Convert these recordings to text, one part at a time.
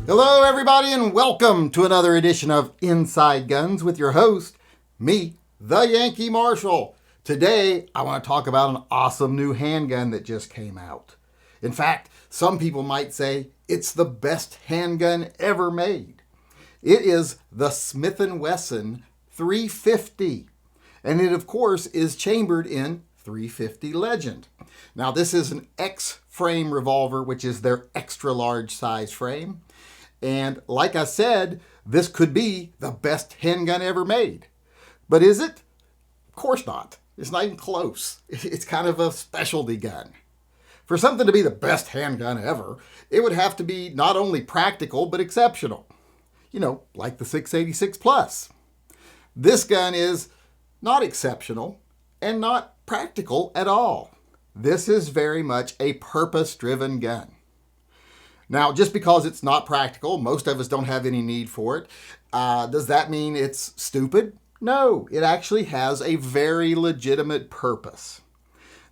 Hello, everybody, and welcome to another edition of Inside Guns with your host, me, the Yankee Marshal. Today, I want to talk about an awesome new handgun that just came out. In fact, some people might say it's the best handgun ever made. It is the Smith & Wesson 350, and it, of course, is chambered in 350 Legend. Now, this is an X-frame revolver, which is their extra large size frame. And like I said, this could be the best handgun ever made. But is it? Of course not. It's not even close. It's kind of a specialty gun. For something to be the best handgun ever, it would have to be not only practical, but exceptional. You know, like the 686 Plus. This gun is not exceptional and not practical at all. This is very much a purpose-driven gun. Now, just because it's not practical, most of us don't have any need for it. Does that mean it's stupid? No, it actually has a very legitimate purpose.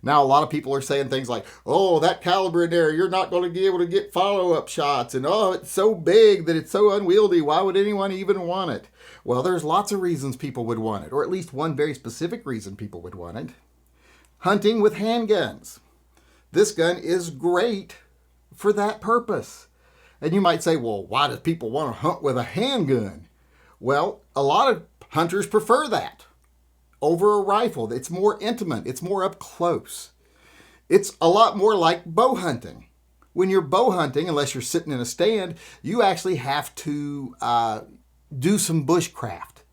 Now, a lot of people are saying things like, oh, that caliber in there, you're not going to be able to get follow-up shots. And, oh, it's so big that it's so unwieldy. Why would anyone even want it? Well, there's lots of reasons people would want it, or at least one very specific reason people would want it. Hunting with handguns. This gun is great for that purpose. And you might say, well, why do people want to hunt with a handgun? Well, a lot of hunters prefer that over a rifle. It's more intimate. It's more up close. It's a lot more like bow hunting. When you're bow hunting, unless you're sitting in a stand, you actually have to do some bushcraft.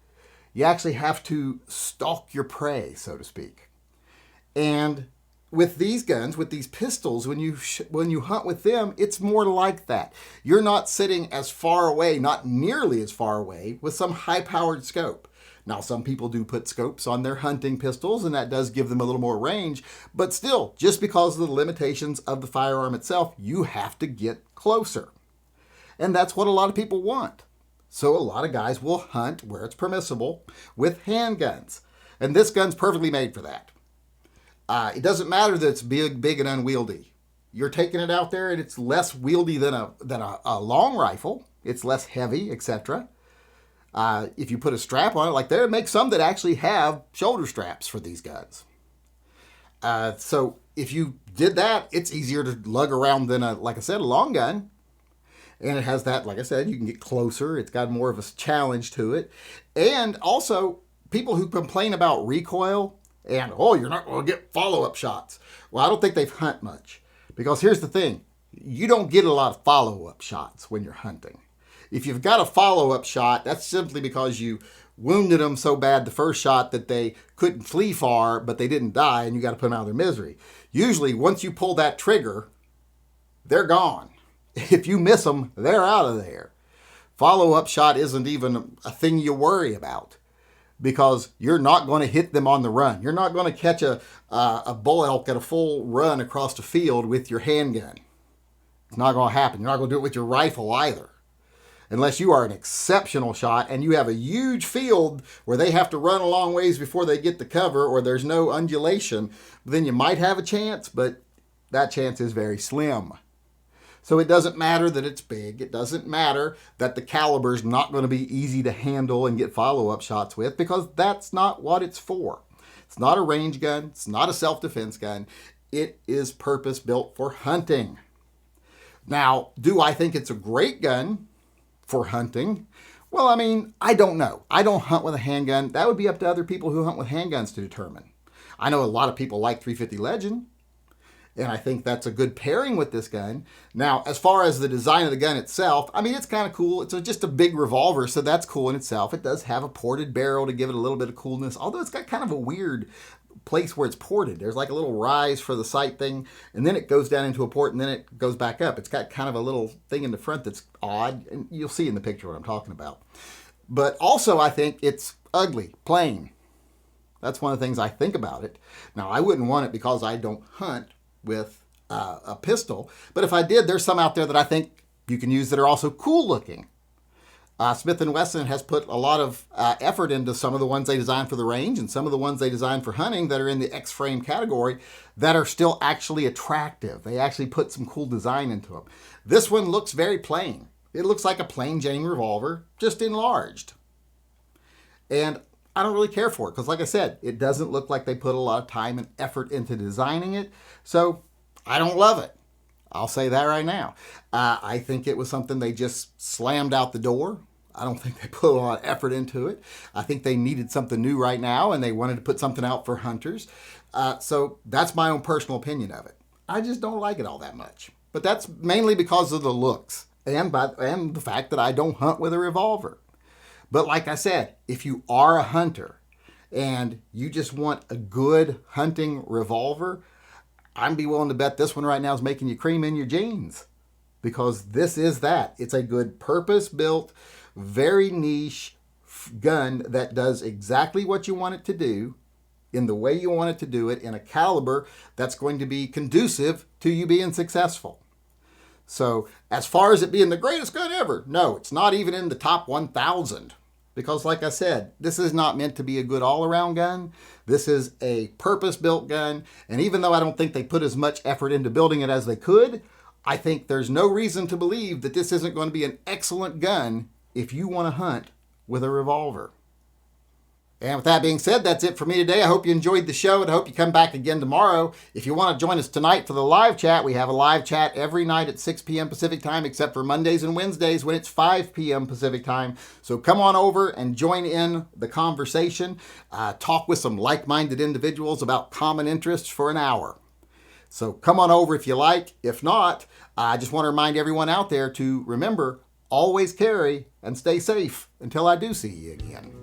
You actually have to stalk your prey, so to speak. And with these guns, with these pistols, when you hunt with them, it's more like that. You're not sitting as far away, not nearly as far away, with some high-powered scope. Now, some people do put scopes on their hunting pistols, and that does give them a little more range. But still, just because of the limitations of the firearm itself, you have to get closer. And that's what a lot of people want. So a lot of guys will hunt where it's permissible with handguns. And this gun's perfectly made for that. It doesn't matter that it's big and unwieldy. You're taking it out there and it's less wieldy than a long rifle. It's less heavy, etc. If you put a strap on it, like there, make some that actually have shoulder straps for these guns. So if you did that, it's easier to lug around than, like I said, a long gun. And it has that, like I said, you can get closer. It's got more of a challenge to it. And also, people who complain about recoil, and, oh, you're not going to get follow-up shots. Well, I don't think they've hunted much. Because here's the thing. You don't get a lot of follow-up shots when you're hunting. If you've got a follow-up shot, that's simply because you wounded them so bad the first shot that they couldn't flee far, but they didn't die, and you got to put them out of their misery. Usually, once you pull that trigger, they're gone. If you miss them, they're out of there. Follow-up shot isn't even a thing you worry about, because you're not going to hit them on the run. You're not going to catch a bull elk at a full run across the field with your handgun. It's not going to happen. You're not going to do it with your rifle either. Unless you are an exceptional shot and you have a huge field where they have to run a long ways before they get the cover, or there's no undulation, then you might have a chance, but that chance is very slim. So it doesn't matter that it's big. It doesn't matter that the caliber's not going to be easy to handle and get follow-up shots with, because that's not what it's for. It's not a range gun. It's not a self-defense gun. It is purpose-built for hunting. Now, do I think it's a great gun for hunting? Well, I mean, I don't know. I don't hunt with a handgun. That would be up to other people who hunt with handguns to determine. I know a lot of people like 350 Legend. And I think that's a good pairing with this gun. Now, as far as the design of the gun itself, I mean, it's kind of cool. It's just a big revolver, so that's cool in itself. It does have a ported barrel to give it a little bit of coolness, although it's got kind of a weird place where it's ported. There's like a little rise for the sight thing, and then it goes down into a port, and then it goes back up. It's got kind of a little thing in the front that's odd, and you'll see in the picture what I'm talking about. But also, I think it's ugly, plain. That's one of the things I think about it. Now, I wouldn't want it because I don't hunt with a pistol, but if I did, there's some out there that I think you can use that are also cool looking. Smith & Wesson has put a lot of effort into some of the ones they designed for the range and some of the ones they designed for hunting that are in the X-frame category that are still actually attractive. They actually put some cool design into them. This one looks very plain. It looks like a plain Jane revolver, just enlarged. And I don't really care for it because, like I said, it doesn't look like they put a lot of time and effort into designing it. So I don't love it. I'll say that right now. I think it was something they just slammed out the door. I don't think they put a lot of effort into it. I think they needed something new right now and they wanted to put something out for hunters. So that's my own personal opinion of it. I just don't like it all that much. But that's mainly because of the looks and the fact that I don't hunt with a revolver. But like I said, if you are a hunter and you just want a good hunting revolver, I'd be willing to bet this one right now is making you cream in your jeans. Because this is that. It's a good purpose-built, very niche gun that does exactly what you want it to do in the way you want it to do it in a caliber that's going to be conducive to you being successful. So as far as it being the greatest gun ever, no, it's not even in the top 1,000. Because like I said, this is not meant to be a good all-around gun. This is a purpose-built gun. And even though I don't think they put as much effort into building it as they could, I think there's no reason to believe that this isn't going to be an excellent gun if you want to hunt with a revolver. And with that being said, that's it for me today. I hope you enjoyed the show and I hope you come back again tomorrow. If you want to join us tonight for the live chat, we have a live chat every night at 6 p.m. Pacific time, except for Mondays and Wednesdays when it's 5 p.m. Pacific time. So come on over and join in the conversation. Talk with some like-minded individuals about common interests for an hour. So come on over if you like. If not, I just want to remind everyone out there to remember, always carry and stay safe until I do see you again.